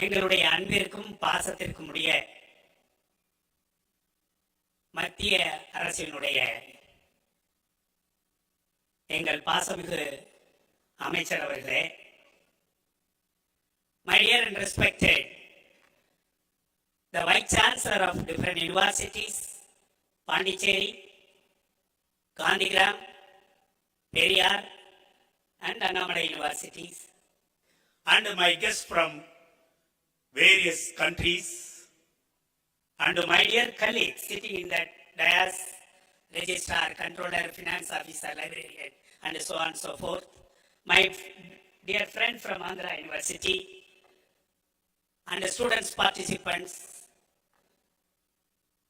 எங்களுடைய அன்பிற்கும் பாசத்திற்கும் உடைய மத்திய அரசினுடைய எங்கள் பாசமிகு அமைச்சர் அவர்களே, my dear and respected the Vice Chancellor of different universities, Pondicherry, Gandhigram, Periyar and Annamalai universities, and my guests from various countries, and my dear colleagues sitting in that dais, registrar, controller, finance officer, librarian, and so on and so forth. My dear friend from Andhra University, and the students, participants,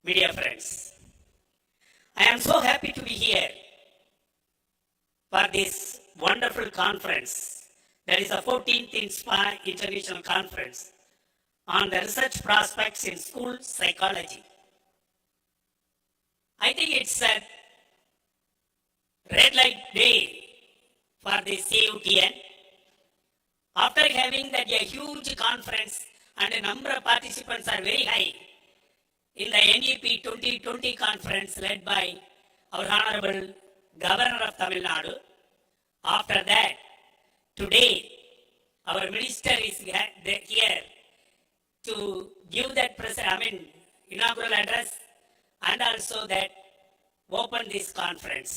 media friends. I am so happy to be here for this wonderful conference. That is the 14th InSPA International Conference on the research prospects in school psychology. I think it's a red light day for the CUTN. After having that a huge conference and the number of participants are very high in the NEP 2020 conference led by our Honorable Governor of Tamil Nadu. After that, today, our minister is here to give that inaugural address and also that open this conference.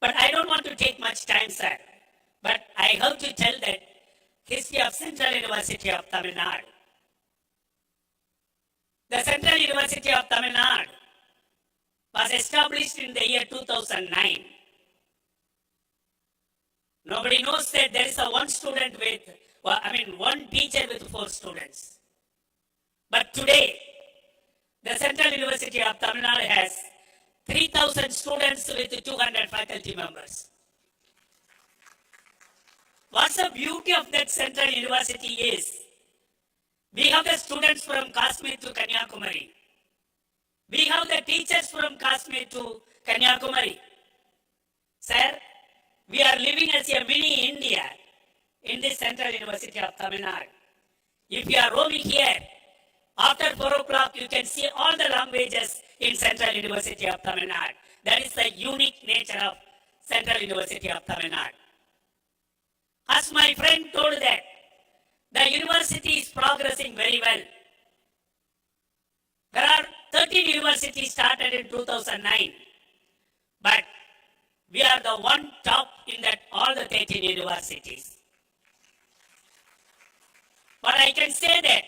But I don't want to take much time, sir. But I have to tell that history of Central University of Tamil Nadu. The Central University of Tamil Nadu was established in the year 2009. Nobody knows that there is a one student with, one teacher with 4 students. But today, the Central University of Tamil Nadu has 3,000 students with 200 faculty members. What's the beauty of that Central University is, we have the students from Kashmir to Kanyakumari. We have the teachers from Kashmir to Kanyakumari. Sir, we are living as a mini India in this Central University of Tamil Nadu. If you are roaming here, after 4 o'clock, you can see all the languages in Central University of Tamil Nadu. That is the unique nature of Central University of Tamil Nadu. As my friend told that, the university is progressing very well. There are 13 universities started in 2009, but we are the one top in that all the 13 universities. But I can say that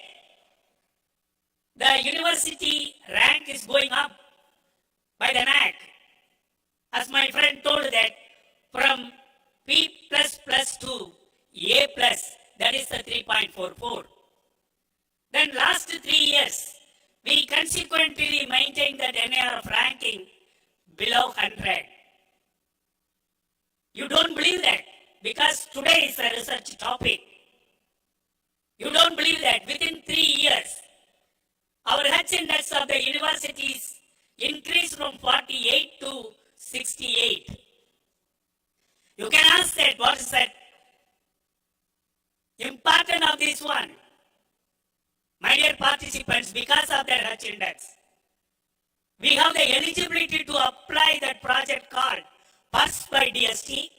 the university rank is going up by the NAC. As my friend told that from P++ to A+, that is the 3.44. Then last 3 years, we consequently maintained that NAR of ranking below 100. You don't believe that because today is a research topic. You don't believe that within 3 years, our H index of the universities increased from 48 to 68. You can ask that, what is that important of this one? My dear participants, because of their H index, we have the eligibility to apply that project called PERS by DST.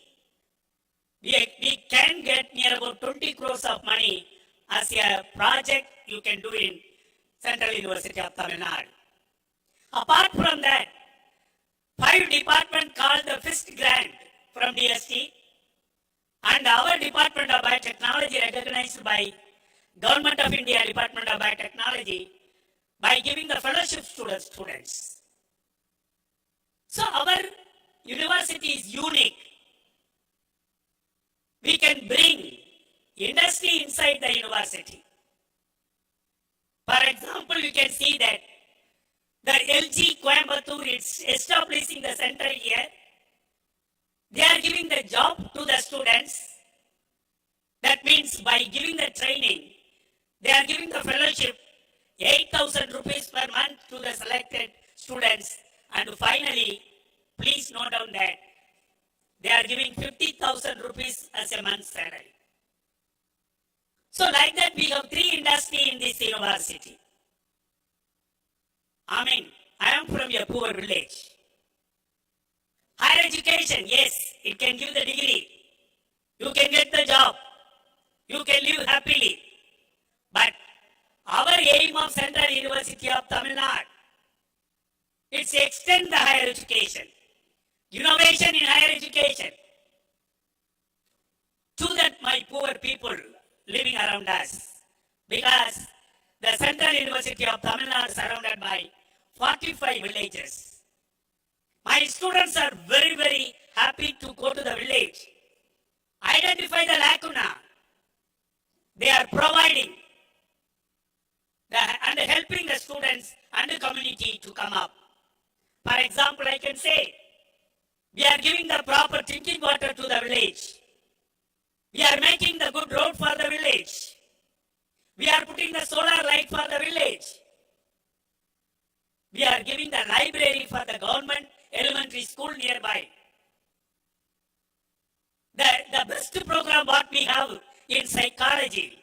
We can get near about 20 crores of money as a project you can do in Central University of Tamil Nadu. Apart from that, 5 departments called the FIST grant from DST, and our Department of Biotechnology recognized by Government of India Department of Biotechnology by giving the fellowships to the students. So our university is unique. We can bring industry inside the university. For example, you can see that the LG Coimbatore is establishing the center here. They are giving the job to the students. That means by giving the training, they are giving the fellowship 8,000 rupees per month to the selected students. And finally, please note down that they are giving 50,000 rupees as a month's salary. So like that we have 3 industries in this university. I mean, I am from a poor village. Higher education, yes, it can give the degree. You can get the job. You can live happily. But our aim of Central University of Tamil Nadu, it's to extend the higher education, innovation in higher education, to that my poor people living around us. Because the Central University of Tamil Nadu is surrounded by 45 villages. My students are very, very happy to go to the village, identify the lacuna. They are providing and helping the students and the community to come up. For example, I can say, we are giving the proper drinking water to the village. We are making the good road for the village. We are putting the solar light for the village. We are giving the library for the government elementary school nearby. The best program what we have in psychology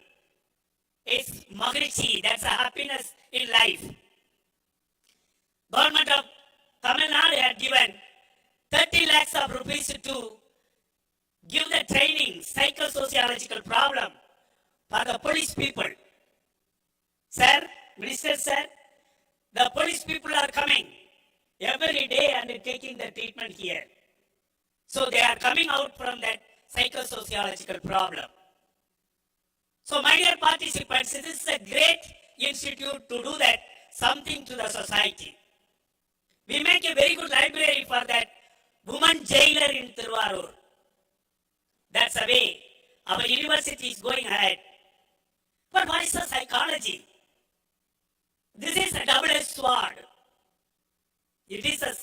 is Magrichi, that's a happiness in life. Government of Tamil Nadu had given 30 lakhs of rupees to give the training, psychosociological problem for the police people. Sir, Minister Sir, the police people are coming every day and taking the treatment here. So they are coming out from that psychosociological problem. So my dear participants, this is a great institute to do that, something to the society. We make a very good library for that woman jailer in Tiruvarur. That's the way our university is going ahead. But what is the psychology? This is a double-edged sword. It is a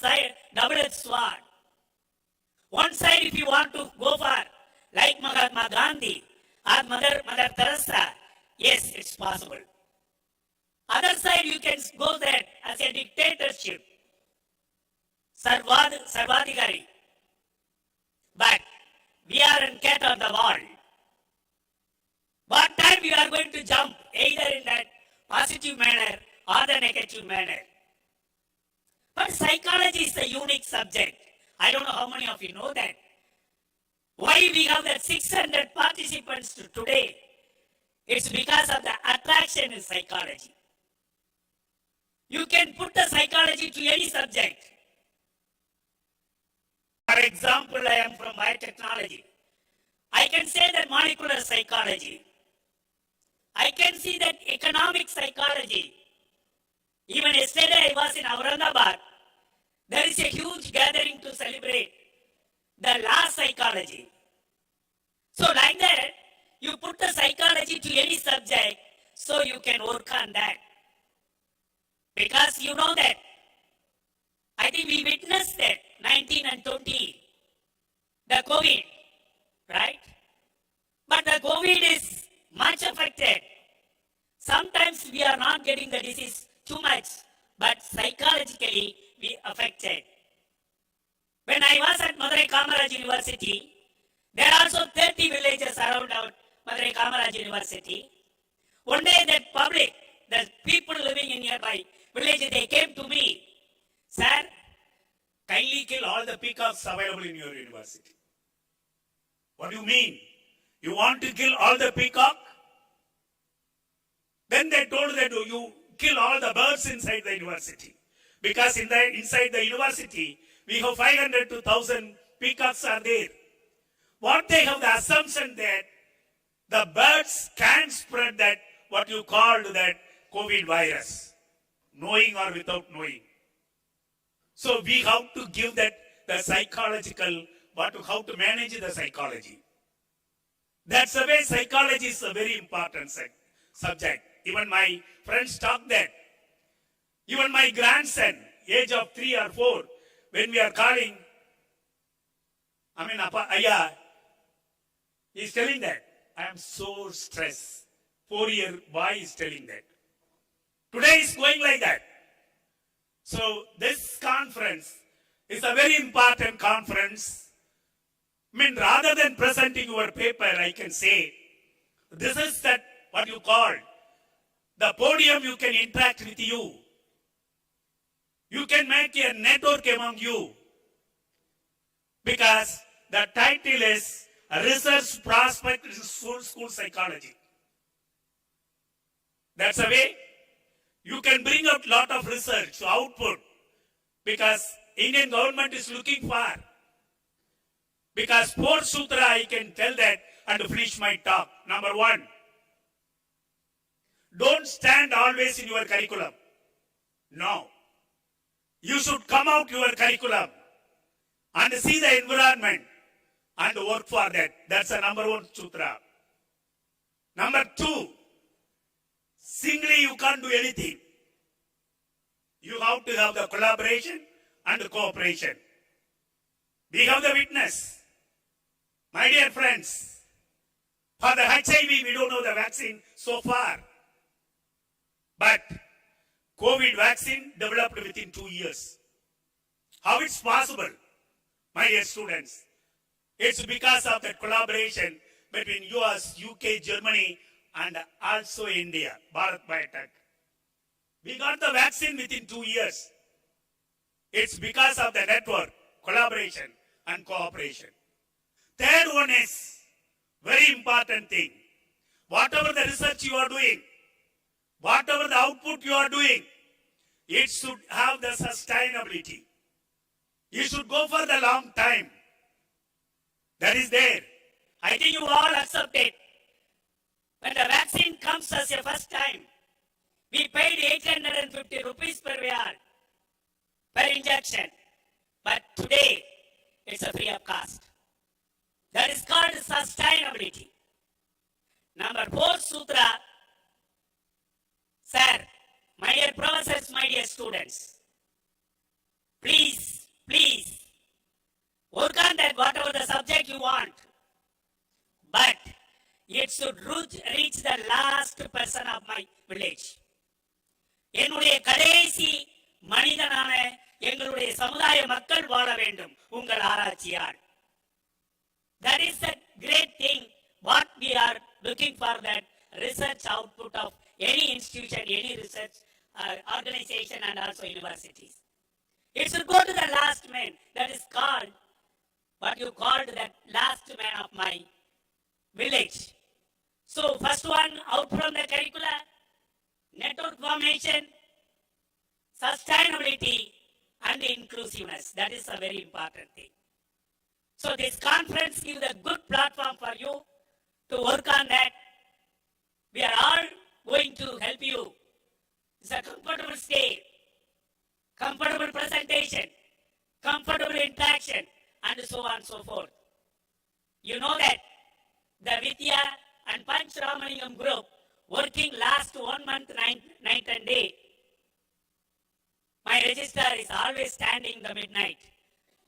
double-edged sword. One side, if you want to go for, like Mahatma Gandhi or Mother Teresa, yes, it's possible. Other side, you can go there as a dictatorship, Sarvadhikari. But we are in cat on the wall. What time we are going to jump, either in that positive manner or the negative manner. But psychology is a unique subject. I don't know how many of you know that. Why we have that 600 participants today? It's because of the attraction in psychology. You can put the psychology to any subject. For example, I am from biotechnology. I can say that molecular psychology. I can see that economic psychology. Even yesterday I was in Aurangabad. There is a huge gathering to celebrate the law psychology. So like that, you put the psychology to any subject so you can work on that. Because you know that, I think we witnessed that 19 and 20, the COVID, right? But the COVID is much affected. Sometimes we are not getting the disease too much, but psychologically we affected. When I was at Madurai Kamaraj University, there are also 30 villages around our Madurai Kamaraj University. One day that public, the people living in nearby villages, they came to me, sir, Kindly kill all the peacocks available in your university. What do you mean? You want to kill all the peacock? Then they told that you kill all the birds inside the university. Because inside the university, we have 500 to 1,000 peacocks are there. What they have the assumption that the birds can spread that, what you called that COVID virus, knowing or without knowing. So we have to give that the psychological, how to manage the psychology. That's the way psychology is a very important subject. Even my friends talk that. Even my grandson, age of 3 or 4, when we are calling, Ayya, he's telling that, I am so stressed. 4-year boy is telling that. Today is going like that. So this conference is a very important conference. Rather than presenting your paper, I can say, this is that call. The podium you can interact with you. You can make a network among you. Because the title is Research Prospect in School Psychology. That's a way you can bring out lot of research output, because Indian government is looking for. Because 4 Sutra, I can tell that and finish my talk. Number 1, don't stand always in your curriculum. No. You should come out your curriculum and see the environment and work for that. That's the number 1 sutra. Number 2, singly you can't do anything. You have to have the collaboration and the cooperation. We have the witness. My dear friends, for the HIV, we don't know the vaccine so far. But COVID vaccine developed within 2 years. How it's possible, my dear students? It's because of the collaboration between US, UK, Germany, and also India, Bharat Biotech. We got the vaccine within 2 years. It's because of the network, collaboration, and cooperation. Third one is very important thing. Whatever the research you are doing, whatever the output you are doing, it should have the sustainability. You should go for the long time. That is there. I think you all accept it. When the vaccine comes as a first time, we paid 850 rupees per vial, per injection. But today, it's a free of cost. That is called sustainability. Number 4 sutra, sir, my dear professors, my dear students, please, please, work on that whatever the subject you want. But it should reach the last person of my village. என்னுடைய கடைசி மனிதனான எங்களுடைய சமுதாய மக்கள் வாழ வேண்டும் உங்கள் ஆராய்ச்சியால். That is the great thing what we are looking for, that research output of any institution, any research organization, and also universities. It should go to the last man. That is called what you called that last man of my village. So first one out from the curricula, network formation, sustainability, and inclusiveness. That is a very important thing. So this conference gives a good platform for you to work on that. We are all going to help you. It's a comfortable stay, comfortable presentation, comfortable interaction, and so on and so forth. You know that the Vidya and Panch Ramalingam group working last 1 month, night and day. My registrar is always standing the midnight,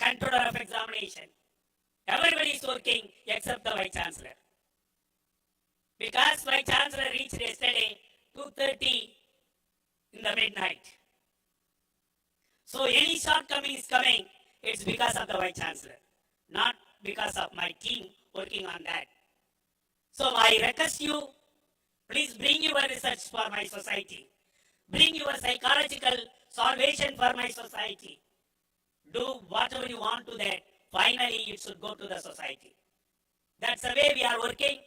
controller of examination. Everybody is working except the Vice Chancellor. Because Vice Chancellor reached yesterday 2:30 in the midnight. So any shortcoming is coming, it's because of the Vice Chancellor, not because of my team working on that. So I request you, please bring your research for my society. Bring your psychological salvation for my society. Do whatever you want to that. Finally, it should go to the society. That's the way we are working.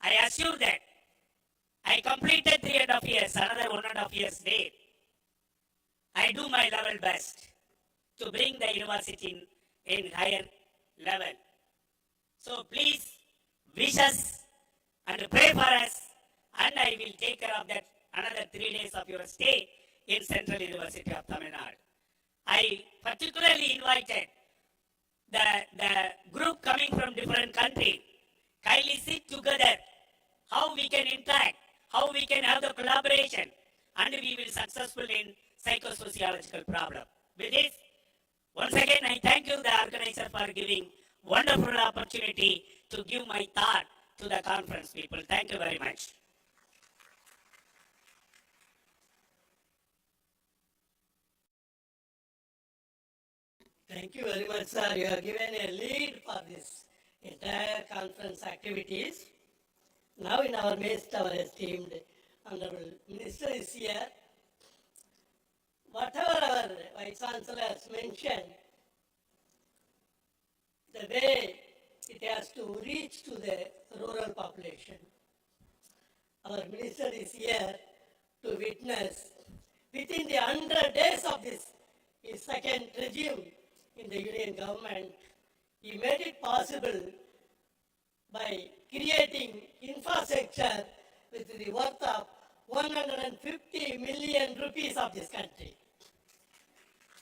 I assure that. I completed 3.5 years, another 1.5 years there. I do my level best to bring the university in higher level. So please wish us and pray for us, and I will take care of that another 3 days of your stay in Central University of Tamil Nadu. I particularly invited the group coming from different countries. Kindly sit together, how we can interact, how we can have the collaboration, and we will successful in psychosociological problem. With this, once again, I thank you, the organizer, for giving wonderful opportunity to give my thought to the conference people. Thank you very much. Thank you very much, sir. You have given a lead for this entire conference activities. Now in our midst, our esteemed Honorable Minister is here. Whatever our Vice Chancellor has mentioned, the way it has to reach to the rural population. Our Minister is here to witness within the 100 days of this his second regime in the Union government, he made it possible by creating infrastructure with the worth of 150 million rupees of this country.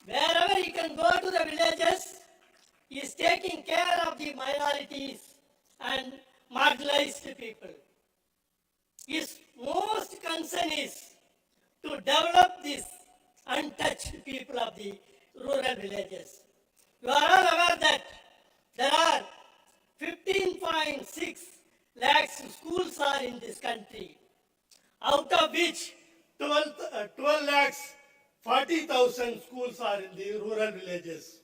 Wherever he can go to the villages, he is taking care of the minorities and marginalized people. His most concern is to develop these untouched people of the rural villages. You are all aware that there are 15.6 lakhs schools are in this country, out of which 12 lakhs 40,000 schools are in the rural villages.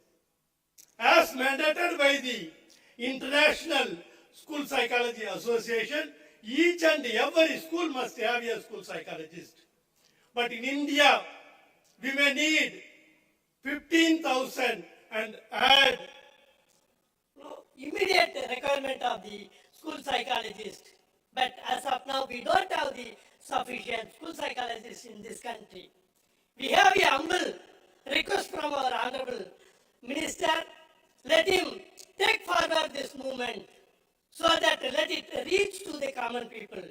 As mandated by the International School Psychology Association, each and every school must have a school psychologist. But in India, we may need 15,000 and add immediate requirement of the school psychologist. But as of now, we don't have the sufficient school psychologists in this country. We have a humble request from our Honorable Minister, let him take forward this movement so that let it reach to the common people.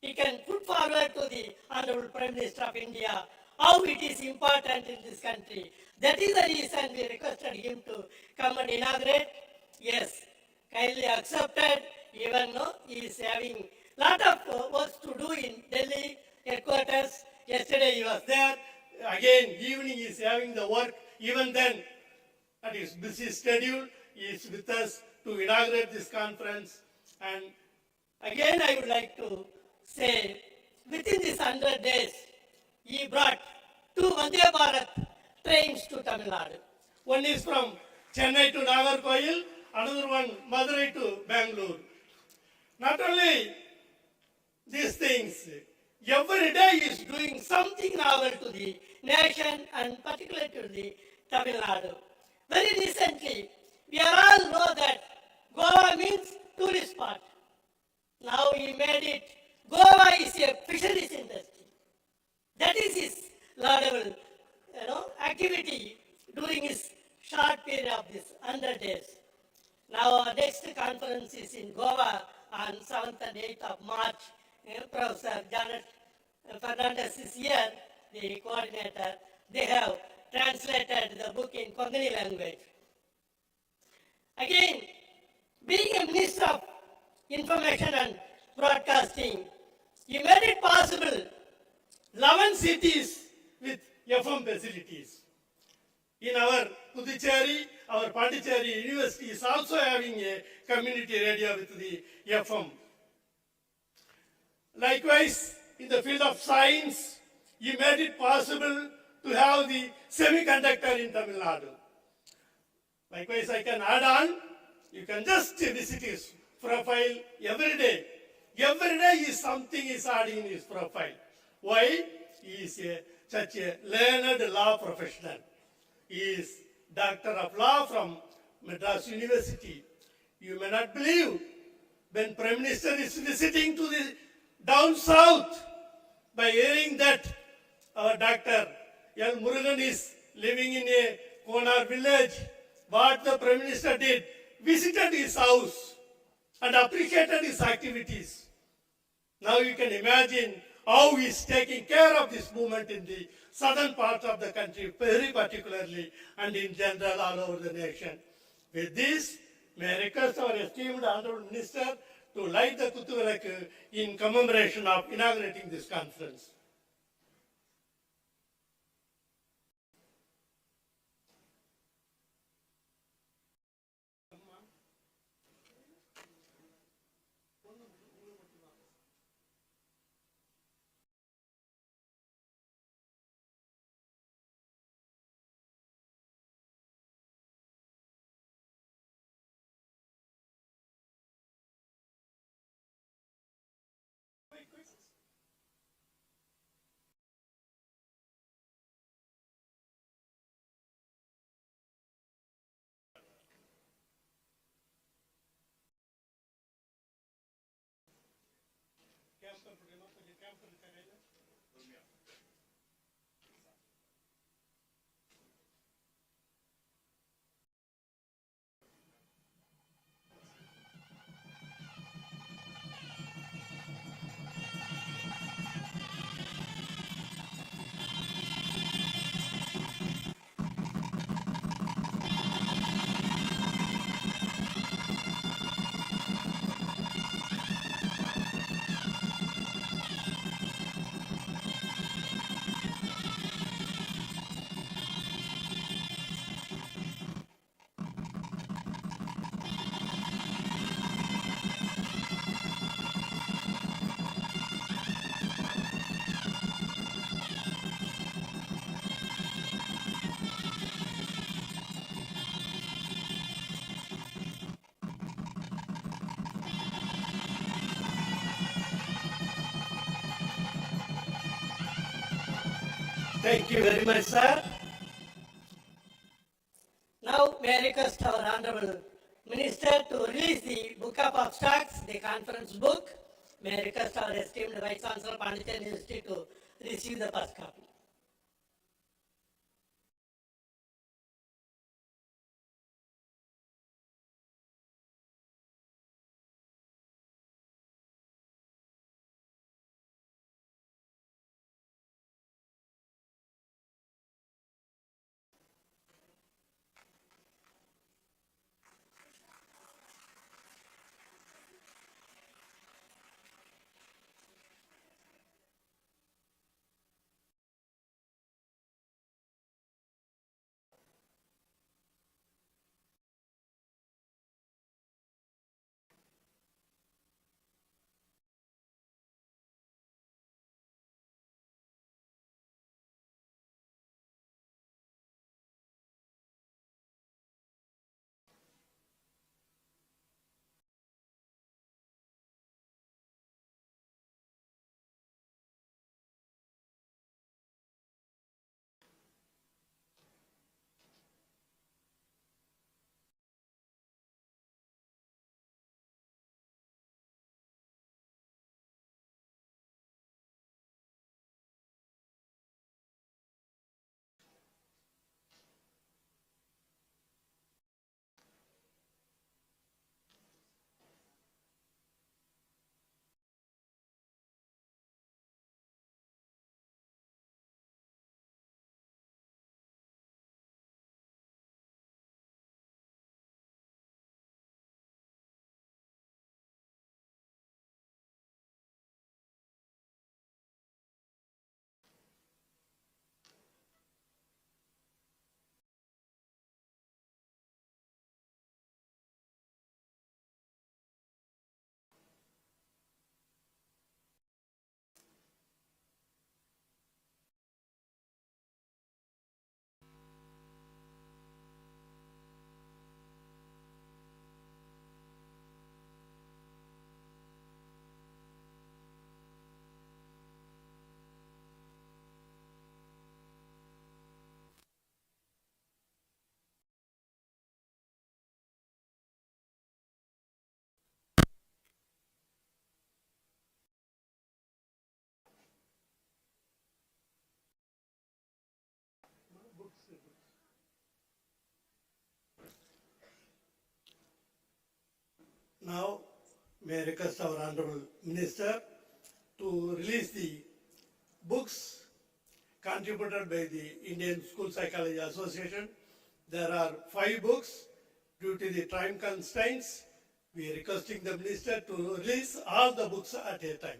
He can put forward to the Honorable Prime Minister of India how it is important in this country. That is the reason we requested him to come and inaugurate. Yes, kindly accepted, even though he is having lot of work to do in Delhi headquarters. Yesterday he was there. Again, evening he is having the work. Even then, at his busy schedule, he is with us to inaugurate this conference. And again, I would like to say, within these 100 days, he brought 2 Vande Bharat trains to Tamil Nadu. One is from Chennai to Nagarkoil, another one Madurai to Bangalore. Not only these things, every day he is doing something novel to the nation and particularly to the Tamil Nadu. Very recently, we all know that Goa means tourist spot. Now he made it, Goa is a fisheries industry. That is his laudable activity during his short period of this 100 days. Now our next conference is in Goa on 7th and 8th of March. Professor Janet Fernandez is here, the coordinator. They have translated the book in Konkani language. Again, being a Minister of Information and Broadcasting, he made it possible 11 cities with FM facilities. In our Puducherry, our Pondicherry University is also having a community radio with the FM. Likewise, in the field of science, he made it possible to have the semiconductor in Tamil Nadu. Likewise, I can add on, you can just visit his profile every day. Every day is something is adding in his profile. Why? He is such a learned law professional. He is Doctor of Law from Madras University. You may not believe when Prime Minister is visiting to the down south by hearing that our Dr. L.Murugan is living in a Konar village. What the Prime Minister did, visited his house and appreciated his activities. Now you can imagine how he is taking care of this movement in the southern part of the country, very particularly, and in general all over the nation. With this, may I request our esteemed Honorable Minister to light the Kuthuvilakku in commemoration of inaugurating this conference. Thank you very much, sir. Now, may I request our Honorable Minister to release the book of abstracts, the conference book. May I request our esteemed Vice Chancellor, Panditya University, to receive the first copy. Now, may I request our Honorable Minister to release the books contributed by the Indian School Psychology Association. There are 5 books. Due to the time constraints, we are requesting the Minister to release all the books at a time.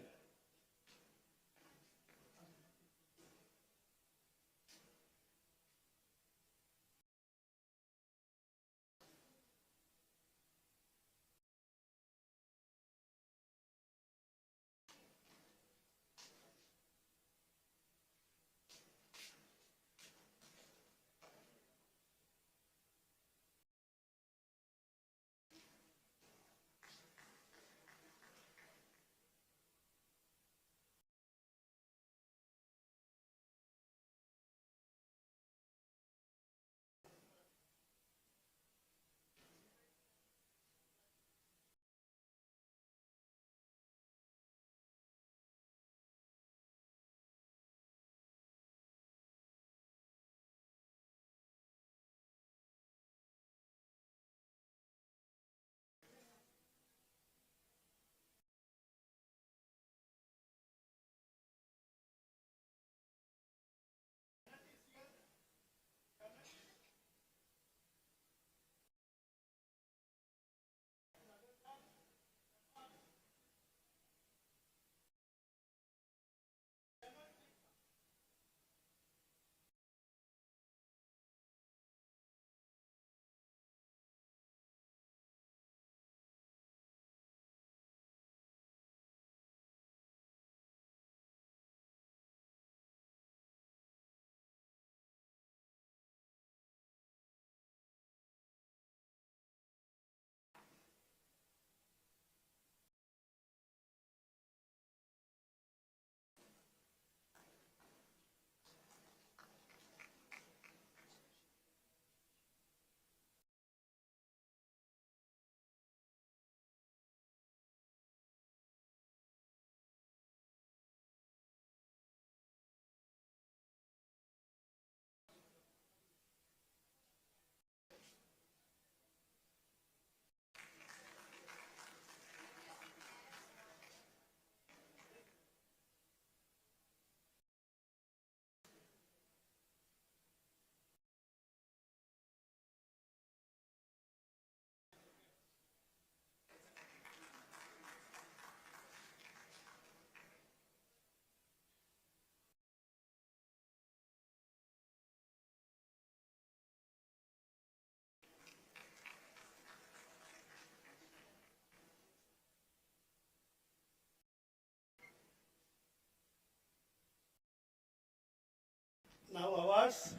awards.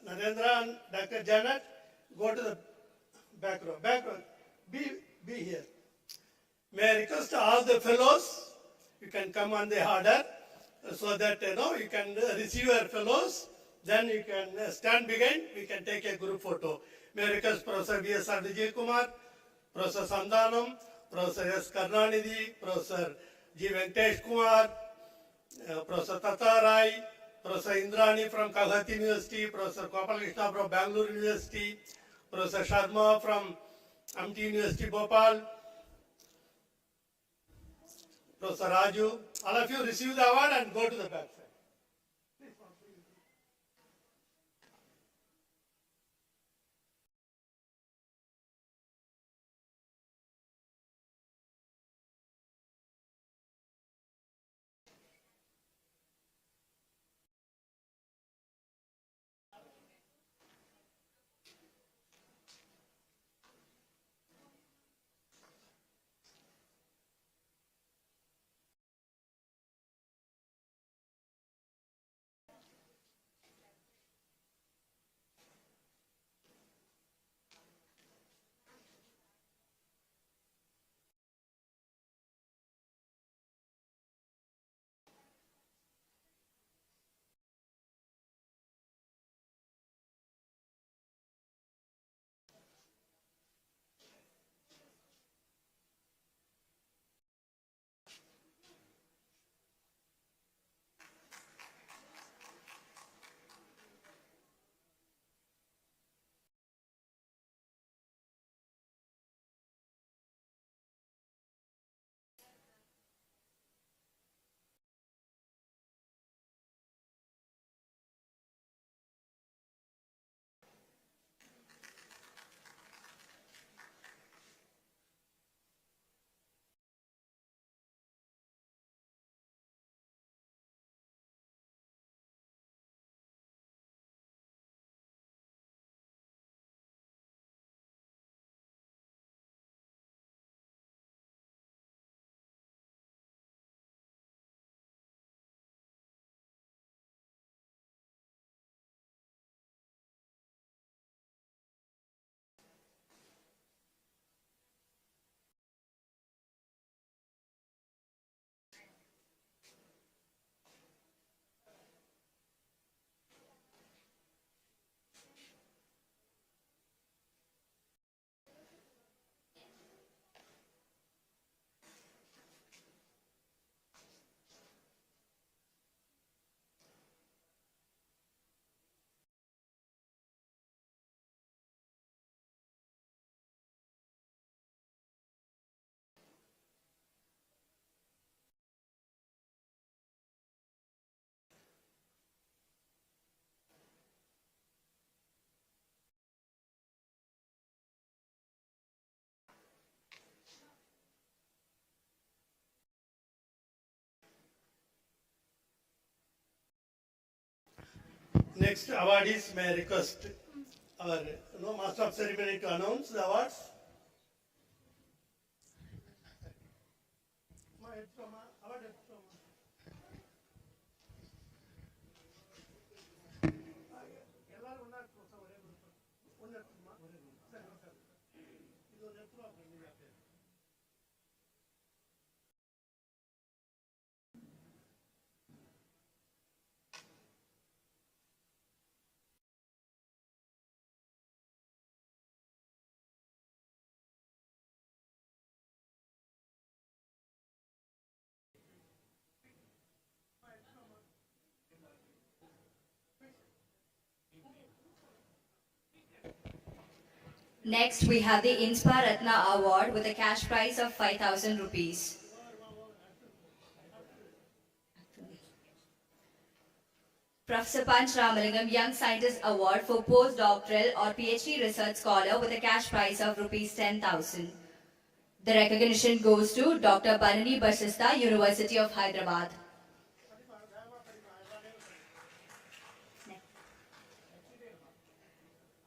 Narendra and Dr. Janet, go to the back row. Back row. Be here. May I request all the fellows, you can come on the order so that you can receive your fellows. Then you can stand behind. We can take a group photo. May I request Professor V.S.R. Vijay Kumar, Professor Sandanam, Professor S. Karnanidhi, Professor G. Venkatesh Kumar, Professor Tata Rai, Professor Indrani from Kalhati University, Professor Gopalakrishna from Bangalore University, Professor Sharma from Amity University, Bhopal, Professor Raju. All of you receive the award and go to the back side. Next awardees, may I request our Master of Ceremony to announce the awards. Next, we have the InSPA Ratna Award with a cash prize of 5,000 rupees. Professor Panch Ramalingam Young Scientist Award for Postdoctoral or PhD Research Scholar with a cash prize of rupees 10,000. The recognition goes to Dr. Banani Bashista, University of Hyderabad.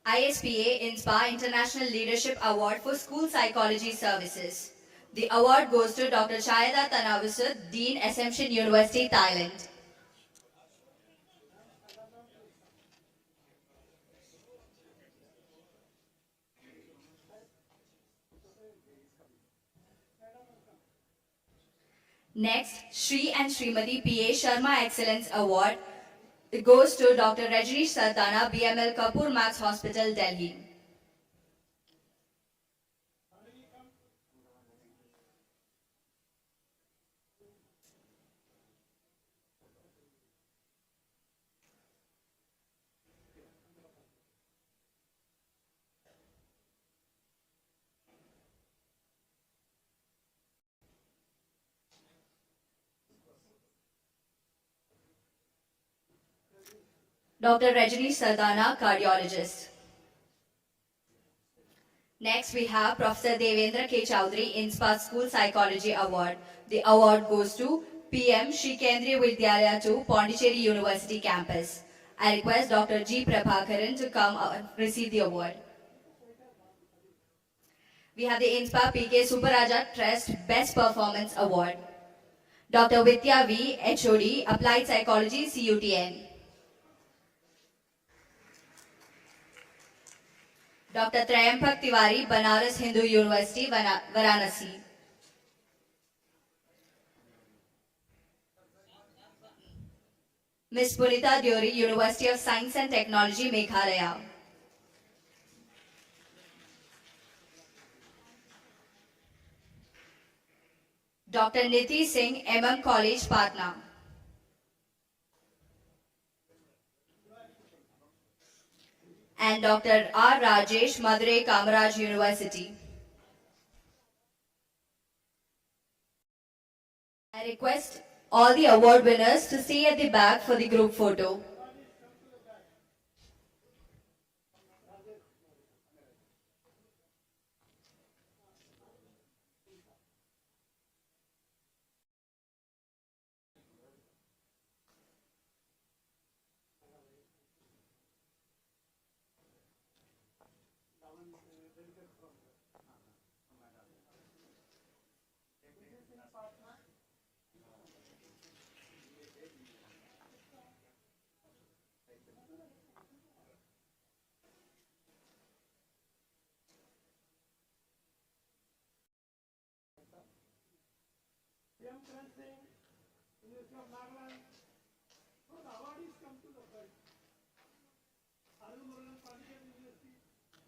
ISPA InSPA International Leadership Award for School Psychology Services. The award goes to Dr. Chayada Tanavusud, Dean, Assumption University, Thailand. Next, Shri and Srimati P.A. Sharma Excellence Award. It goes to Dr. Rajneesh Sardana, BML Kapoor Max Hospital, Delhi. Dr. Rajneesh Sardana, cardiologist. Next, we have Professor Devendra K. Chowdhury, InSPA School Psychology Award. The award goes to PM Shri Kendriya Vidyalaya 2, Pondicherry University Campus. I request Dr. G. Prabhakaran to come and receive the award. We have the InSPA PK Suparaja Trust Best Performance Award. Dr. Vidya V. HOD, Applied Psychology, CUTN. Dr. Trayampak Tiwari, Banaras Hindu University, Varanasi. Ms. Punita Diori, University of Science and Technology, Meghalaya. Dr. Niti Singh, MM College, Patna. And Dr. R. Rajesh, Madurai Kamaraj University. I request all the award winners to stay at the back for the group photo.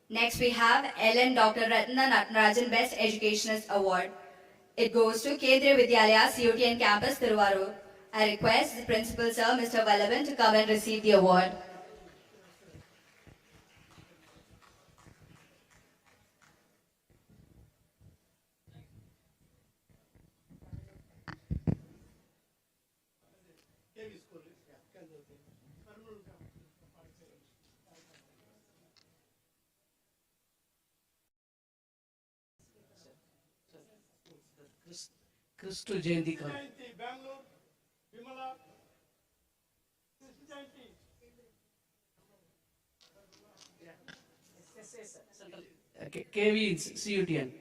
Next, we have Ellen Dr. Ratna Natarajan Best Educationist Award. It goes to Kendriya Vidyalaya, CUTN Campus, Tiruvarur. I request the Principal Sir, Mr. Vallavan, to come and receive the award. Kristu Jayanti Karu. Bangalore, Vimala, Kristu Jayanti. KV CUTN.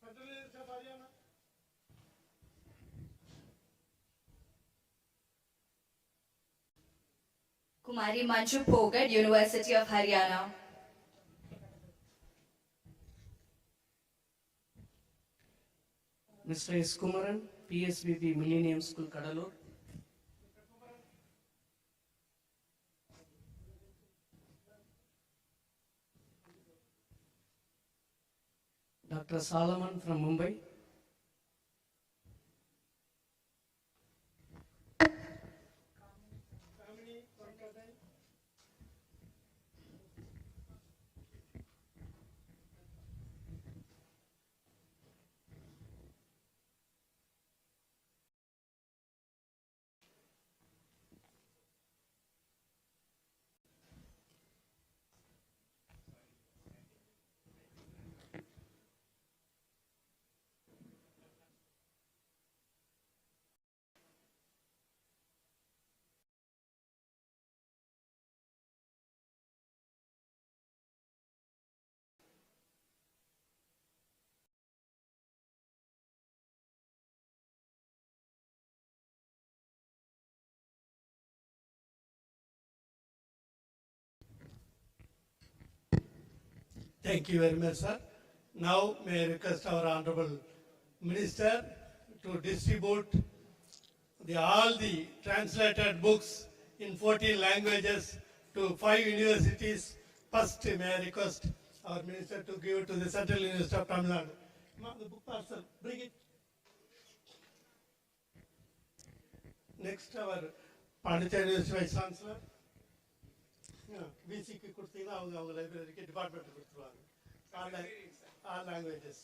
Central University of Haryana. Kumari Manju Phogat, University of Haryana. Mr. S. Kumaran, PSBB Millennium School, Kadalur. Dr. Solomon from Mumbai. Thank you very much, sir. Now, may I request our Honorable Minister to distribute all the translated books in 14 languages to 5 universities. First, may I request our Minister to give it to the Central University of Tamil Nadu. Ma'am, the book parcel, bring it. Next, our Pondicherry University Vice Chancellor. VC-க்கு கொடுத்தீங்கன்னா அவங்க லைப்ரரிக்கு department கொடுத்துருவாங்க. All languages.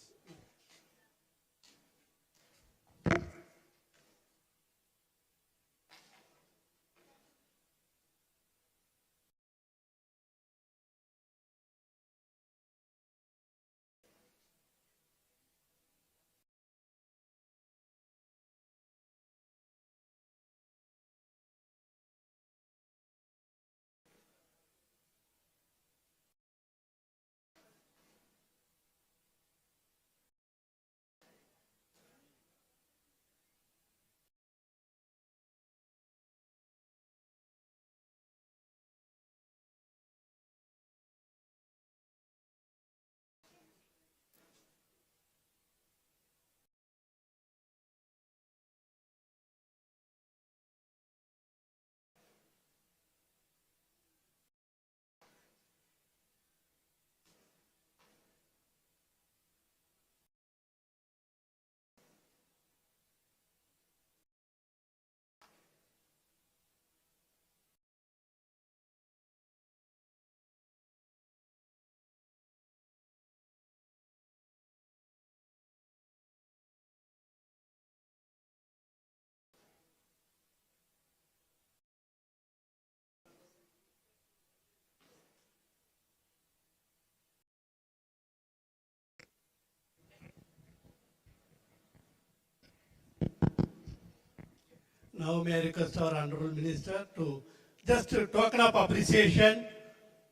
Now may I request our Honorable Minister to just a token of appreciation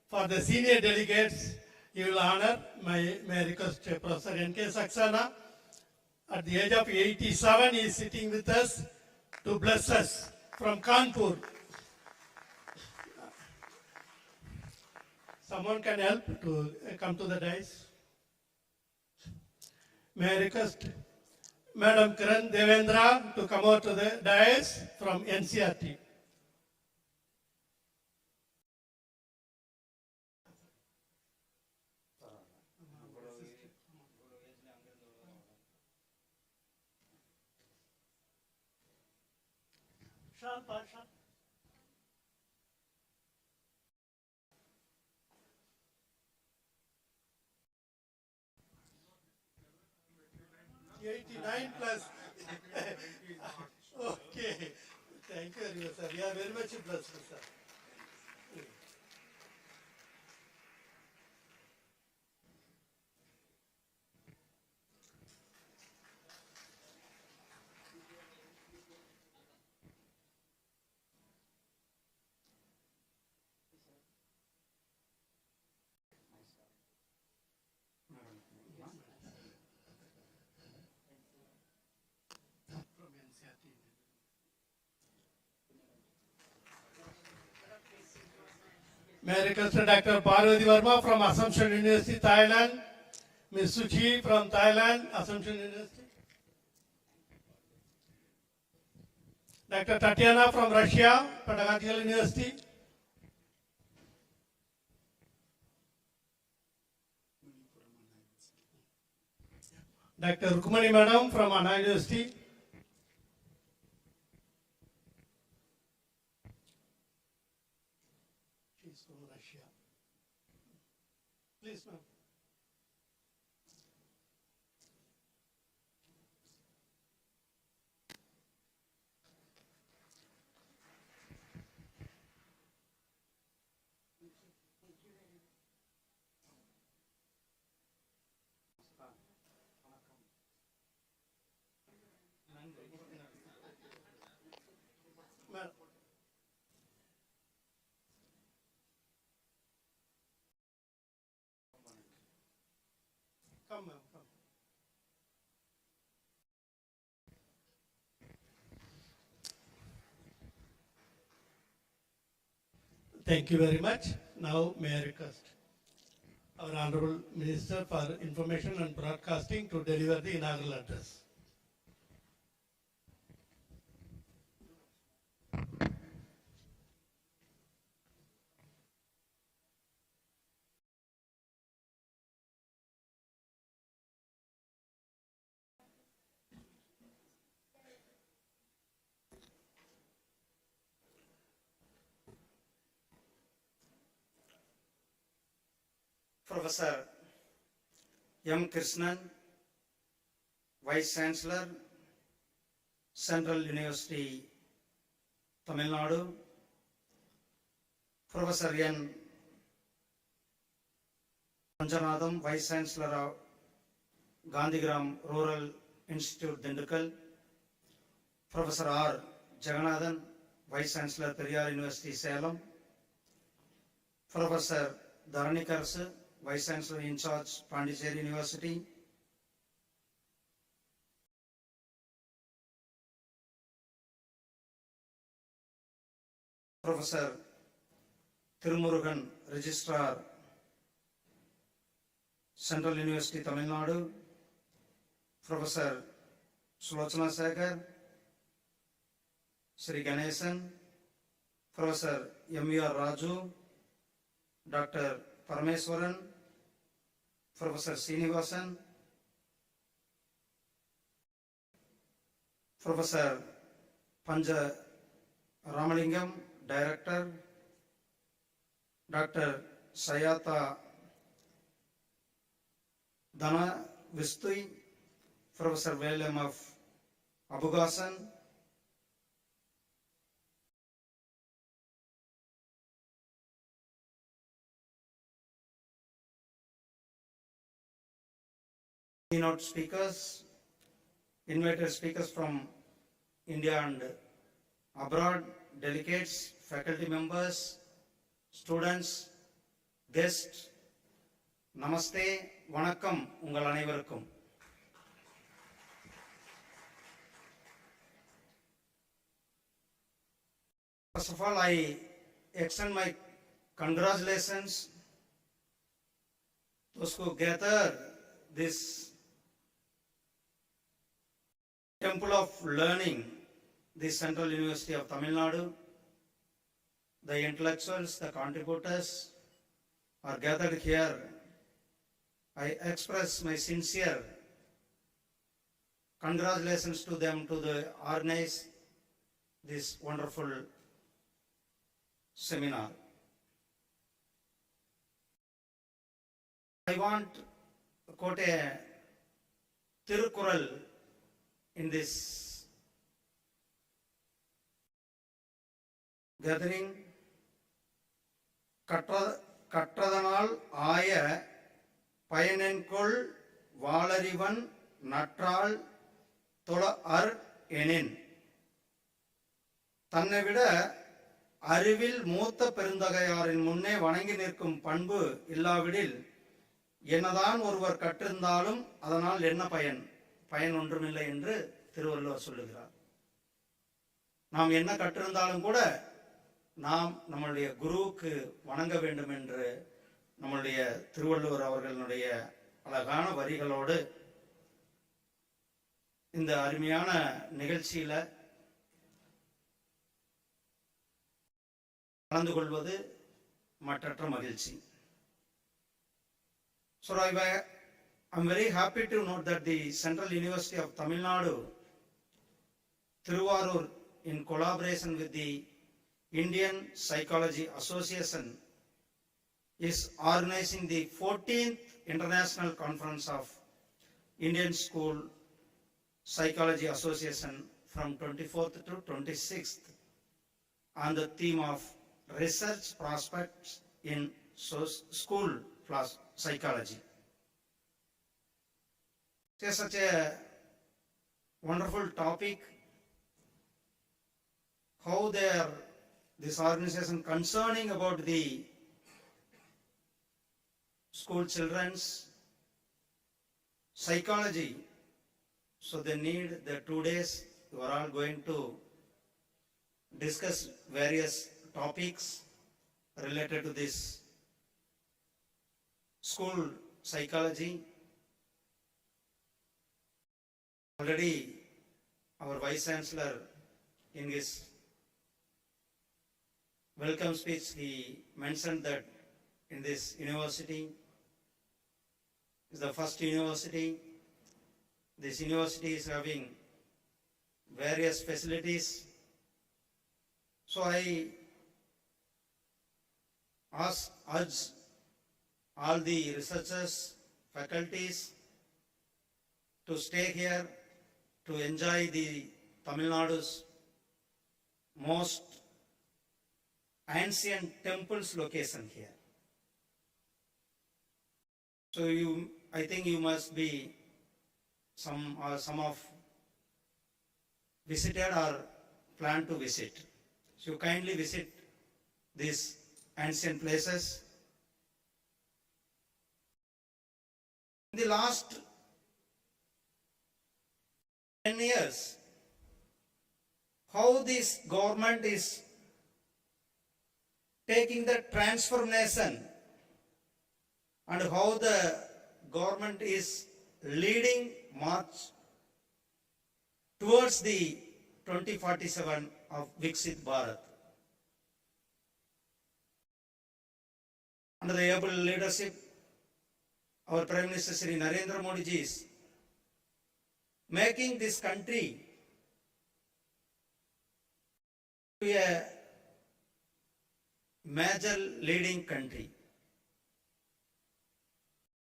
for the senior delegates. You will honor may I request Professor N.K. Saxena. At the age of 87, he is sitting with us to bless us from Kanpur. Someone can help to come to the dais. May I request Madam Kiran Devendra to come out to the dais from NCRT. Sharp. 89 plus. Okay. Thank you very much, sir. We are very much blessed, sir. May I request Dr. Parvati Verma from Assumption University, Thailand. Ms. Suchi from Thailand, Assumption University. Dr. Tatiana from Russia, Pedagogical University. Dr. Rukumani Madam from Anna University. She's from Russia. Please, ma'am. Ma'am. Come, ma'am, come. Thank you very much. Now, may I request our Honorable Minister for Information and Broadcasting to deliver the inaugural address. Professor M. Krishnan, Vice Chancellor, Central University, Tamil Nadu, Professor N. Panjanadam, Vice Chancellor of Gandhigram Rural Institute, Dindigul, Professor R. Jagannathan, Vice Chancellor, Periyar University, Salem, Professor Dharanikaras, Vice Chancellor in charge, Pondicherry University, Professor L.Murugan, Registrar, Central University, Tamil Nadu, Professor Sulochana Sekhar, Sri Ganesan, Professor M.V.R. Raju, Dr. Parameswaran, Professor Srinivasan, Professor Panja Ramalingam, Director, Dr. Sayata Dana Vistui, Professor William of Abugasan, keynote speakers, invited speakers from India and abroad, delegates, faculty members, students, guests, Namaste, Vanakkam, ungal அனைவருக்கும். First of all, I extend my congratulations to those who gather this Temple of Learning, the Central University of Tamil Nadu. The intellectuals, the contributors are gathered here. I express my sincere congratulations to them to organize this wonderful seminar. I want to quote a Tirukural in this gathering. கற்றதனால் ஆய பயனென்கொள் வாளறிவன் நற்றாள் தொழ அர் எனின். தன்னை விட அறிவில் மூத்த பெருந்தகையாரின் முன்னே வணங்கி நிற்கும் பண்பு இல்லாவிடில் என்னதான் ஒருவர் கற்றிருந்தாலும் அதனால் என்ன பயன்? பயன் ஒன்றுமில்லை என்று திருவள்ளுவர் சொல்லுகிறார். நாம் என்ன கற்றிருந்தாலும் கூட நாம் நம்முடைய குருவுக்கு வணங்க வேண்டும் என்று நம்முடைய திருவள்ளுவர் அவர்களுடைய அழகான வரிகளோடு இந்த அருமையான நிகழ்ச்சியில கலந்து கொள்வது மற்றற்ற மகிழ்ச்சி. So I'm very happy to note that the Central University of Tamil Nadu, Thiruvarur, in collaboration with the Indian Psychology Association, is organizing the 14th International Conference of Indian School Psychology Association from 24th to 26th on the theme of research prospects in school psychology. It is such a wonderful topic, how this organization concerning about the school children's psychology. So they need the 2 days. You are all going to discuss various topics related to this school psychology. Already our Vice Chancellor in his welcome speech, he mentioned that in this university is the first university. This university is having various facilities. So I urge all the researchers, faculties to stay here to enjoy the Tamil Nadu's most ancient temples location here. So I think you must be some of visited or plan to visit. So you kindly visit these ancient places. In the last 10 years, how this government is taking the transformation and how the government is leading march towards the 2047 of Viksit Bharat. Under the able leadership, our Prime Minister Shri Narendra Modi ji is making this country to be a major leading country.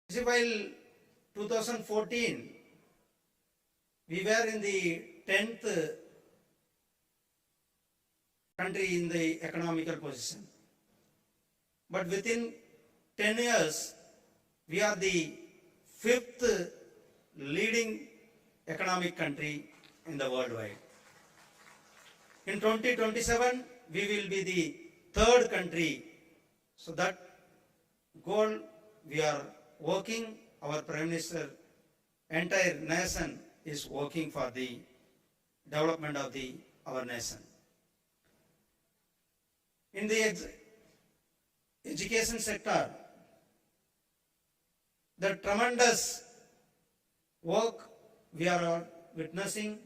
See, while 2014, we were in the 10th country in the economical position. But within 10 years, we are the 5th leading economic country in the worldwide. In 2027, we will be the 3rd country. So that goal we are working, our Prime Minister, entire nation is working for the development of our nation. In the education sector, the tremendous work we are witnessing.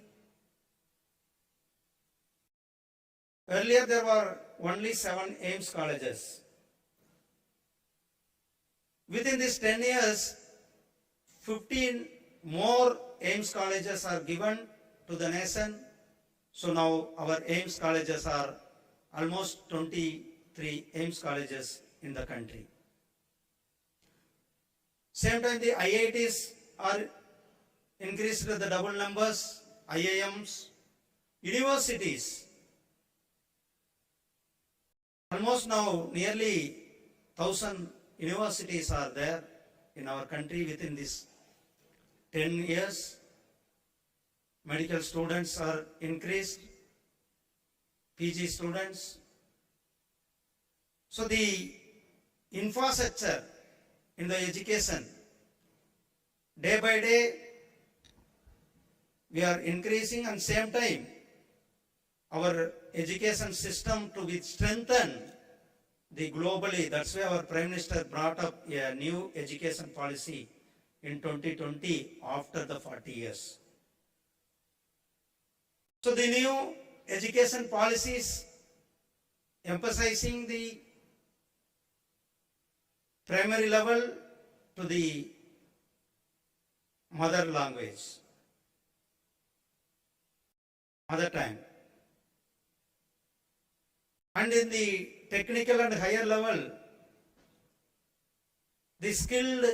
Earlier there were only 7 AIMS colleges. Within these 10 years, 15 more AIMS colleges are given to the nation. So now our AIMS colleges are almost 23 AIMS colleges in the country. Same time the IITs are increased to the double numbers, IIMs, universities. Almost now nearly 1,000 universities are there in our country within this 10 years. Medical students are increased, PG students. So the infrastructure in the education, day by day, we are increasing, and same time, our education system to be strengthened globally. That's why our Prime Minister brought up a new education policy in 2020 after the 40 years. So the new education policies emphasizing the primary level to the mother language, mother tongue. And in the technical and higher level, the skill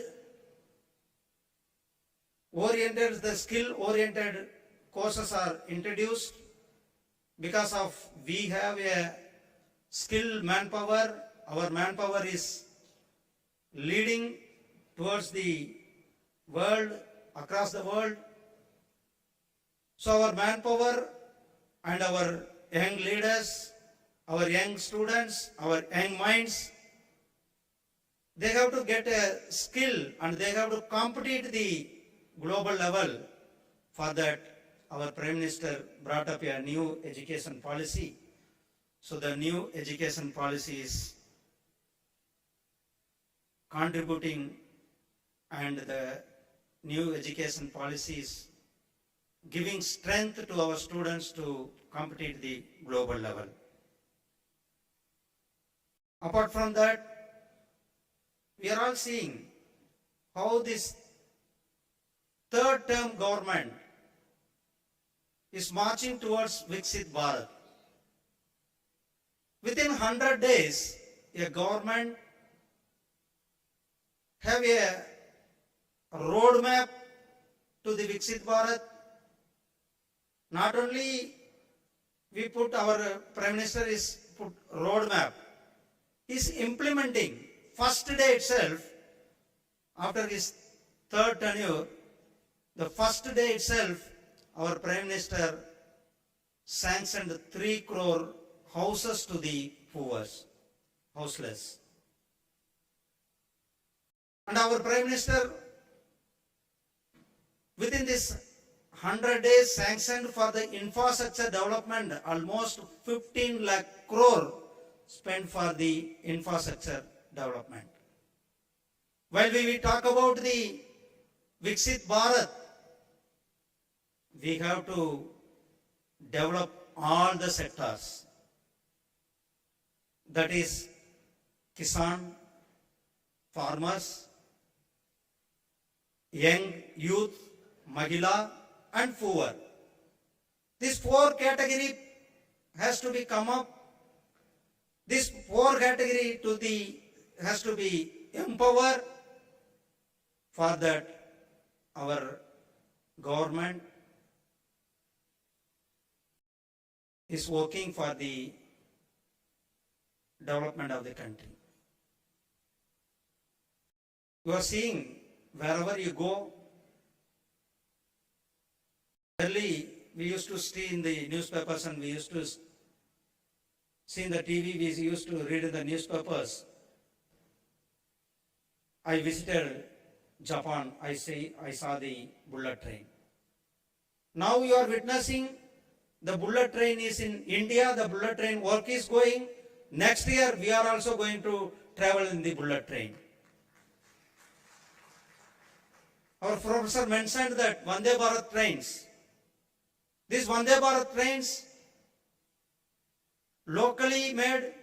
oriented courses are introduced because of we have a skilled manpower. Our manpower is leading towards the world, across the world. So our manpower and our young leaders, our young students, our young minds, they have to get a skill and they have to compete at the global level. For that, our Prime Minister brought up a new education policy. So the new education policy is contributing and the new education policies giving strength to our students to compete at the global level. Apart from that, we are all seeing how this third term government is marching towards Viksit Bharat. Within 100 days, a government have a roadmap to the Viksit Bharat. Not only we put our Prime Minister is put roadmap, is implementing first day itself after his third tenure. The first day itself, our Prime Minister sanctioned 3 crore houses to the poor, houseless. And our Prime Minister, within this 100 days, sanctioned for the infrastructure development, almost 15 lakh crore spent for the infrastructure development. While we talk about the Viksit Bharat, we have to develop all the sectors. That is Kisan, farmers, young youth, Mahila and poor. This 4 category has to be come up. This 4 category has to be empowered. For that, our government is working for the development of the country. You are seeing wherever you go. Early, we used to see in the newspapers and we used to see in the TV, we used to read in the newspapers. I visited Japan, I saw the bullet train. Now you are witnessing the bullet train is in India, the bullet train work is going. Next year, we are also going to travel in the bullet train. Our professor mentioned that Vande Bharat trains. These Vande Bharat trains, locally made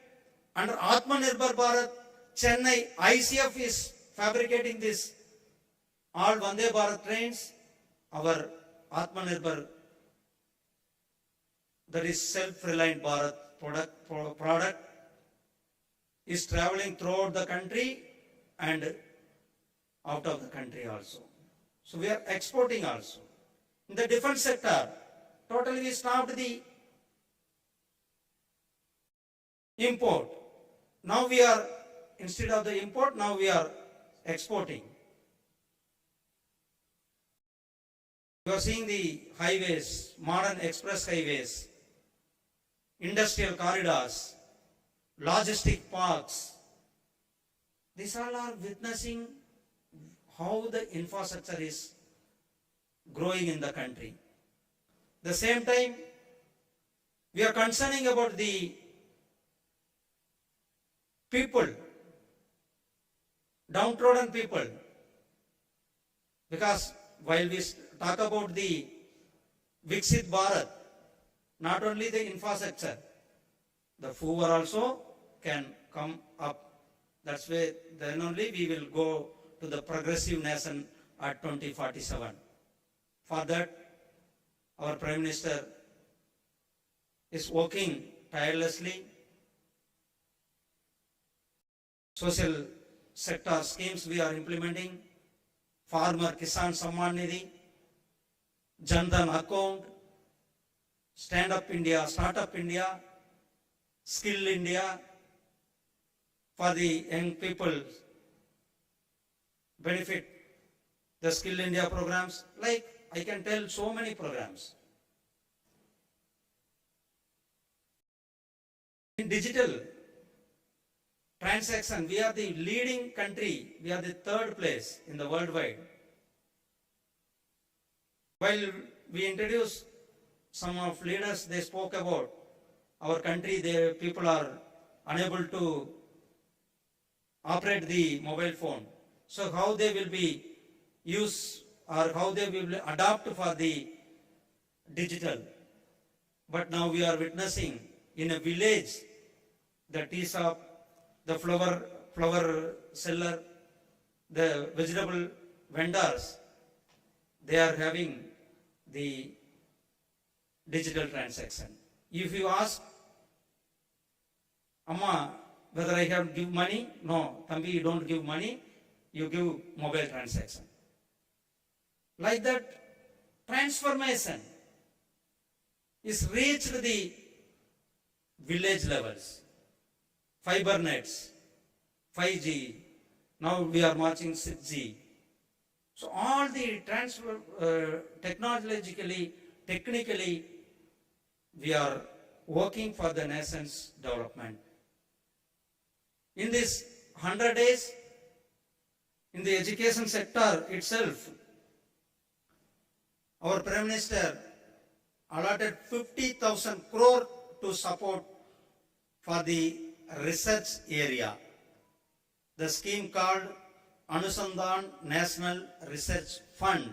under Atmanirbhar Bharat, Chennai, ICF is fabricating this. All Vande Bharat trains, our Atmanirbhar, that is self-reliant Bharat product, is traveling throughout the country and out of the country also. So we are exporting also. In the defense sector, totally we stopped the import. Now we are, instead of the import, now we are exporting. You are seeing the highways, modern express highways, industrial corridors, logistic parks. These all are witnessing how the infrastructure is growing in the country. At the same time, we are concerning about the people, downtrodden people, because while we talk about the Viksit Bharat, not only the infrastructure, the poor also can come up. That's why then only we will go to the progressive nation at 2047. For that, our Prime Minister is working tirelessly. Social sector schemes we are implementing, Farmer Kisan Samman Nidhi, Jan Dhan account, Stand Up India, Startup India, Skill India, for the young people benefit, the Skill India programs, like I can tell so many programs. In digital transaction, we are the leading country, we are the 3rd place in the worldwide. While we introduced some of leaders, they spoke about our country, people are unable to operate the mobile phone. So how they will be use or how they will adapt for the digital. But now we are witnessing in a village, the tea shop, the flower seller, the vegetable vendors, they are having the digital transaction. If you ask, Amma, whether I have to give money? No, Thambi, you don't give money, you give mobile transaction. Like that, transformation is reached the village levels. Fiber nets, 5G, now we are marching 6G. So all the technologically, technically, we are working for the nation's development. In this 100 days, in the education sector itself, our Prime Minister allotted 50,000 crore to support for the research area. The scheme called Anusandhan National Research Fund.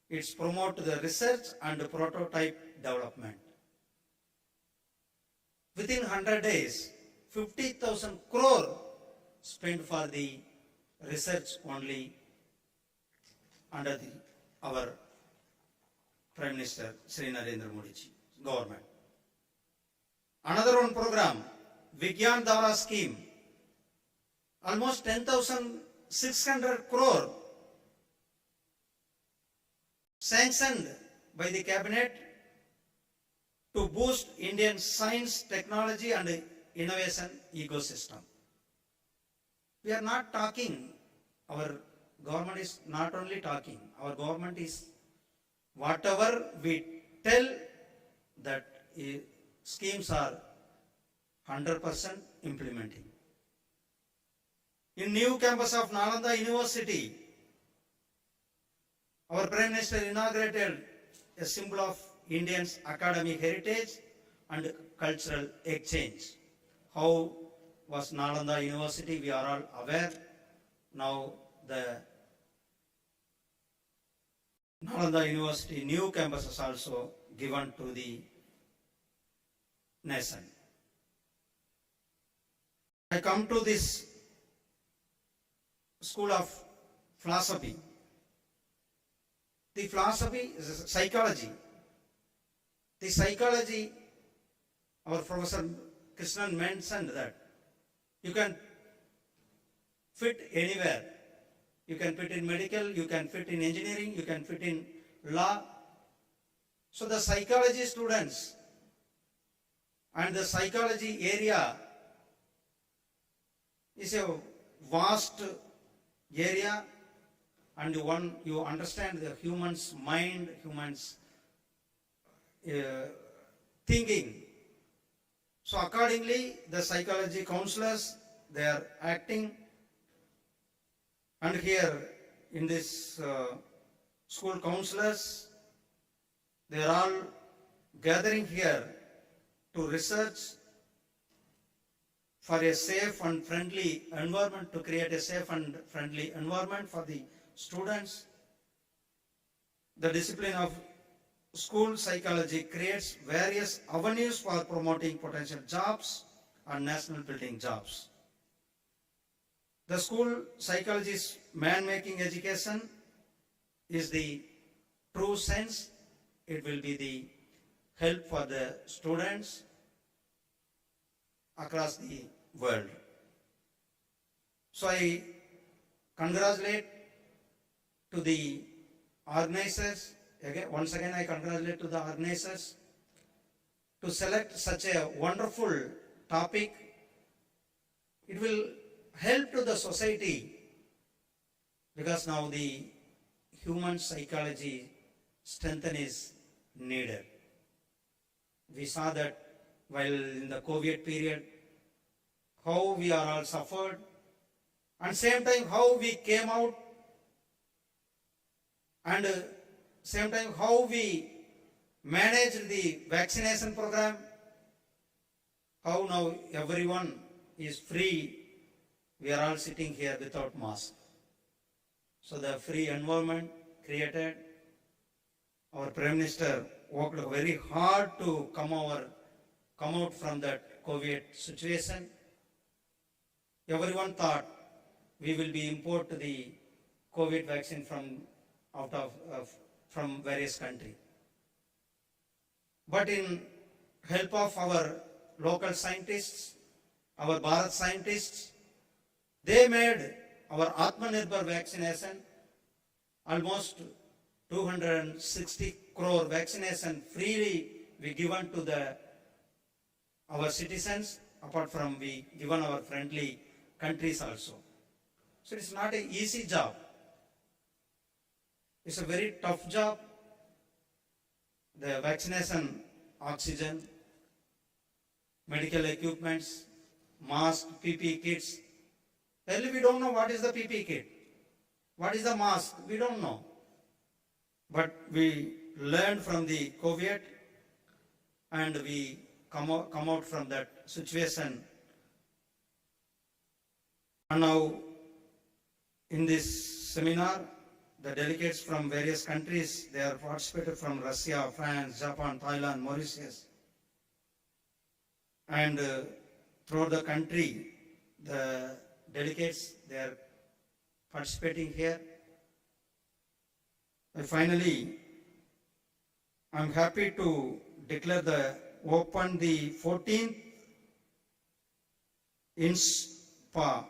It's promote the research and prototype development. Within 100 days, 50,000 crore spent for the research only under our Prime Minister Sri Narendra Modi ji government. Another one program, Vigyan Dara scheme, almost 10,600 crore sanctioned by the cabinet to boost Indian science, technology and innovation ecosystem. We are not talking, our government is not only talking, our government is whatever we tell that schemes are 100% implementing. In new campus of Nalanda University, our Prime Minister inaugurated a symbol of Indians' academic heritage and cultural exchange. How was Nalanda University? We are all aware. Now the Nalanda University new campus is also given to the nation. I come to this school of philosophy. The philosophy is psychology. The psychology, our Professor Krishnan mentioned that you can fit anywhere. You can fit in medical, you can fit in engineering, you can fit in law. So the psychology students and the psychology area is a vast area, and one you understand the human's mind, human's thinking. So accordingly, the psychology counselors, they are acting. And here in this school counselors, they are all gathering here to research for a safe and friendly environment, to create a safe and friendly environment for the students. The discipline of school psychology creates various avenues for promoting potential jobs and national building jobs. The school psychologist man-making education is the true sense. It will be the help for the students across the world. So I congratulate to the organizers. Once again, I congratulate to the organizers to select such a wonderful topic. It will help to the society, because now the human psychology strengthening is needed. We saw that while in the COVID period, how we are all suffered, and same time how we came out, and same time how we managed the vaccination program, how now everyone is free. We are all sitting here without mask. So the free environment created. Our Prime Minister worked very hard to come out from that COVID situation. Everyone thought we will be import the COVID vaccine from various countries. But in help of our local scientists, our Bharat scientists, they made our Atmanirbhar vaccination almost 260 crore vaccination freely we given to our citizens, apart from we given our friendly countries also. So it's not an easy job. It's a very tough job. The vaccination, oxygen, medical equipments, mask, PPE kits. Earlier we don't know what is the PPE kit. What is the mask? We don't know. But we learned from the COVID and we come out from that situation. And now in this seminar, the delegates from various countries, they are participated from Russia, France, Japan, Thailand, Mauritius. And throughout the country, the delegates, they are participating here. And finally, I'm happy to declare the 14th InSPA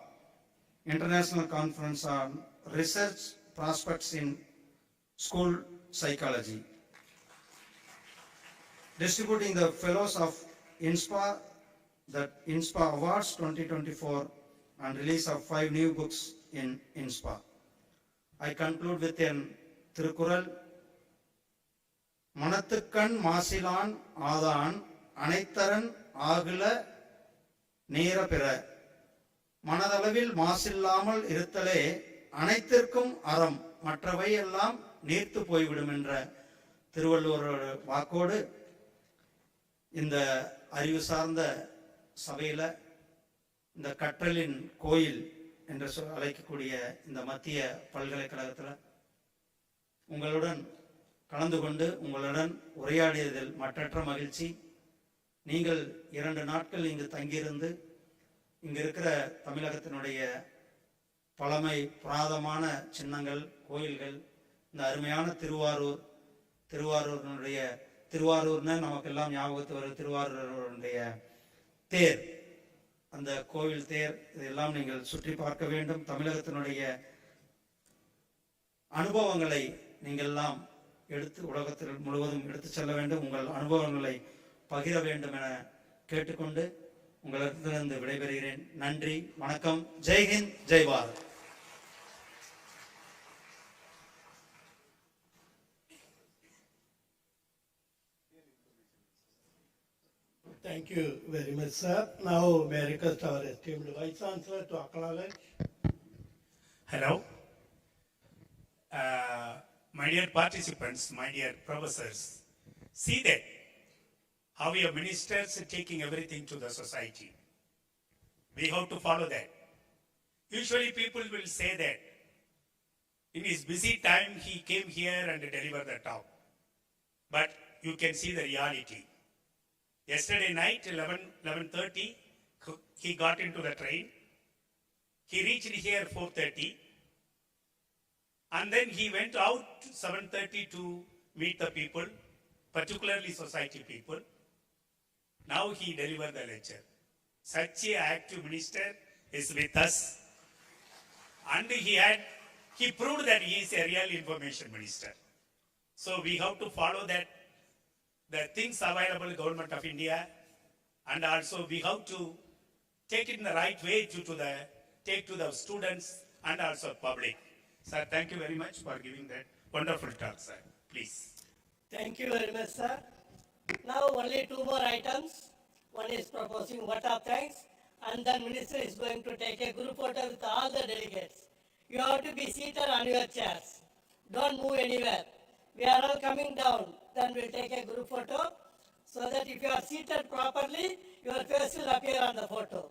International Conference on Research Prospects in School Psychology. Distributing the fellows of InSPA, the InSPA Awards 2024 and release of 5 new books in InSPA. I conclude with an Thirukural. மனத்துக்கண் மாசிலான் ஆதான் அனைத்தரன் ஆகுல நேர பிற மனதளவில் மாசில்லாமல் இருத்தலே அனைத்திற்கும் அறம் மற்றவை எல்லாம் நீர்த்து போய்விடும் என்ற திருவள்ளுவர் வாக்கோடு இந்த அறிவு சார்ந்த சபையில் இந்த கற்றலின் கோயில் என்று அழைக்கக்கூடிய இந்த மத்திய பல்கலைக்கழகத்தில் உங்களுடன் கலந்து கொண்டு உங்களுடன் உரையாடியதில் மற்றற்ற மகிழ்ச்சி. நீங்கள் 2 நாட்கள் இங்கு தங்கியிருந்து இங்கு இருக்கிற தமிழகத்தினுடைய பழமை புராதமான சின்னங்கள், கோயில்கள், இந்த அருமையான திருவாரூர்னு நமக்கெல்லாம் ஞாபகத்து வரும் திருவாரூருடைய தேர், அந்த கோவில் தேர், இதெல்லாம் நீங்கள் சுற்றி பார்க்க வேண்டும். தமிழகத்தினுடைய அனுபவங்களை நீங்கள் எல்லாம் எடுத்து உலகத்தில் முழுவதும் எடுத்து செல்ல வேண்டும். உங்கள் அனுபவங்களை பகிர வேண்டும் என கேட்டுக்கொண்டு உங்களிடத்திலிருந்து விடைபெறுகிறேன். நன்றி, வணக்கம். Jai Hind, Jai Bharat. Thank you very much, sir. Now may I request our esteemed Vice Chancellor to acknowledge. Hello. My dear participants, my dear professors, see that how your ministers are taking everything to the society. We have to follow that. Usually people will say that in his busy time he came here and delivered the talk. But you can see the reality. Yesterday night, 11:30, he got into the train. He reached here 4:30. And then he went out 7:30 to meet the people, particularly society people. Now he delivered the lecture. Such an active minister is with us. And he proved that he is a real information minister. So we have to follow that, the things available Government of India, and also we have to take it in the right way take to the students and also public. Sir, thank you very much for giving that wonderful talk, sir. Please. Thank you very much, sir. Now only 2 more items. One is proposing vote of thanks, and then minister is going to take a group photo with all the delegates. You have to be seated on your chairs. Don't move anywhere. We are all coming down. Then we'll take a group photo so that if you are seated properly, your face will appear on the photo.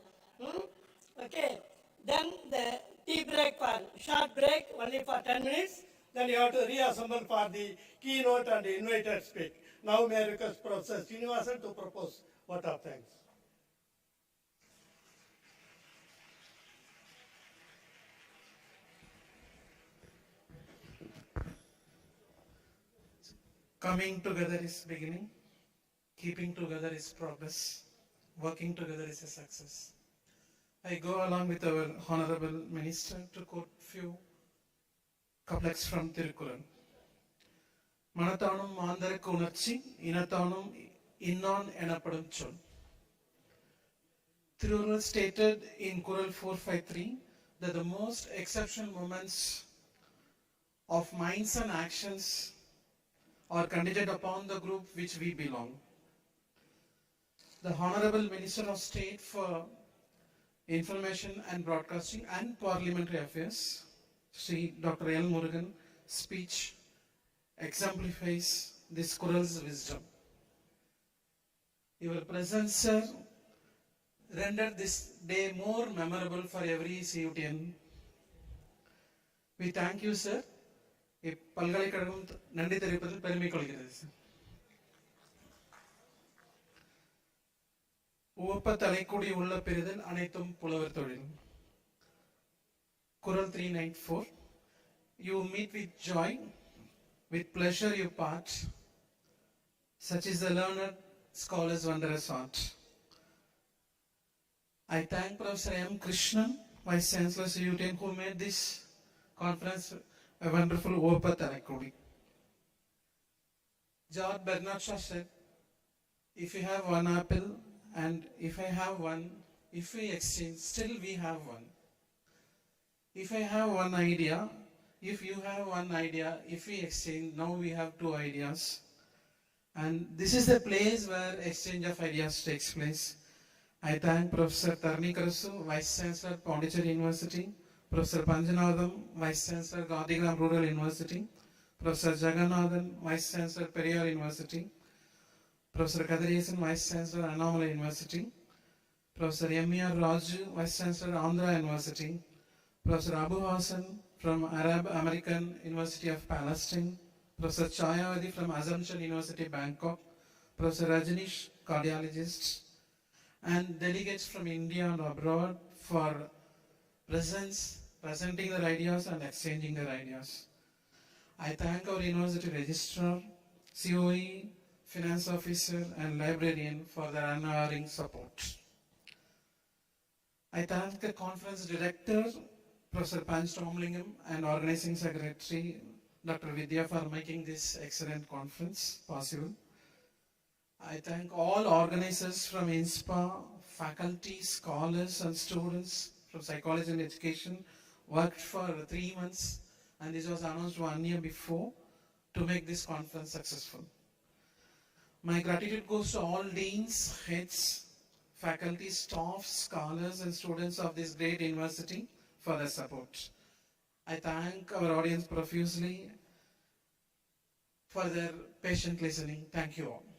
Okay. Then the tea break for short short break, only for 10 minutes. Then you have to reassemble for the keynote and invited speak. Now may I request Professor Srinivasan to propose vote of thanks. Coming together is beginning, keeping together is progress, working together is a success. I go along with our Honorable Minister to quote few couplets from Tirukkural. மனத்தானும் மாந்தருக்கு உணர்ச்சி இனத்தானும் இன்னான் எனப்படும் சொல். Tirukkural stated in Kural 453 that the most exceptional moments of minds and actions are contingent upon the group which we belong. The Honorable Minister of State for Information and Broadcasting and Parliamentary Affairs, Sri Dr. L.Murugan, speech exemplifies this Kural's wisdom. Your presence, sir, rendered this day more memorable for every CUTN. We thank you, sir. இப்பல்கலைக்கழகம் நன்றி தெரிவிப்பதில் பெருமை கொள்கிறது sir. உவப்ப தலைக்கூடி உள்ள பெறுதல் அனைத்தும் புலவர் தொழில். Kural 394. You meet with joy, with pleasure you part. Such is the learned scholar's wondrous art. I thank Professor M. Krishnan, Vice Chancellor CUTN, who made this conference a wonderful Uwappa Talaikudi. George Bernard Shaw said, if you have one apple and if I have one, if we exchange, still we have one. If I have one idea, if you have one idea, if we exchange, now we have two ideas. And this is the place where exchange of ideas takes place. I thank Professor Tarni Karasu, Vice Chancellor, Pondicherry University, Professor Panjanathan, Vice Chancellor, Gandhigram Rural University, Professor Jagannathan, Vice Chancellor, Periyar University, Professor Kadariyasan, Vice Chancellor, Annamalai University, Professor M.R. Raju, Vice Chancellor, Andhra University, Professor Abu Hassan from Arab American University of Palestine, Professor Chayavadi from Assumption University, Bangkok, Professor Rajanish, cardiologist, and delegates from India and abroad for presenting their ideas and exchanging their ideas. I thank our university registrar, COE, finance officer, and librarian for their unwavering support. I thank the conference director, Professor Panch Tomlingam, and organizing secretary, Dr. Vidya, for making this excellent conference possible. I thank all organizers from InSPA, faculty, scholars, and students from psychology and education, worked for 3 months, and this was announced 1 year before to make this conference successful. My gratitude goes to all deans, heads, faculty, staff, scholars, and students of this great university for their support. I thank our audience profusely for their patient listening. Thank you all.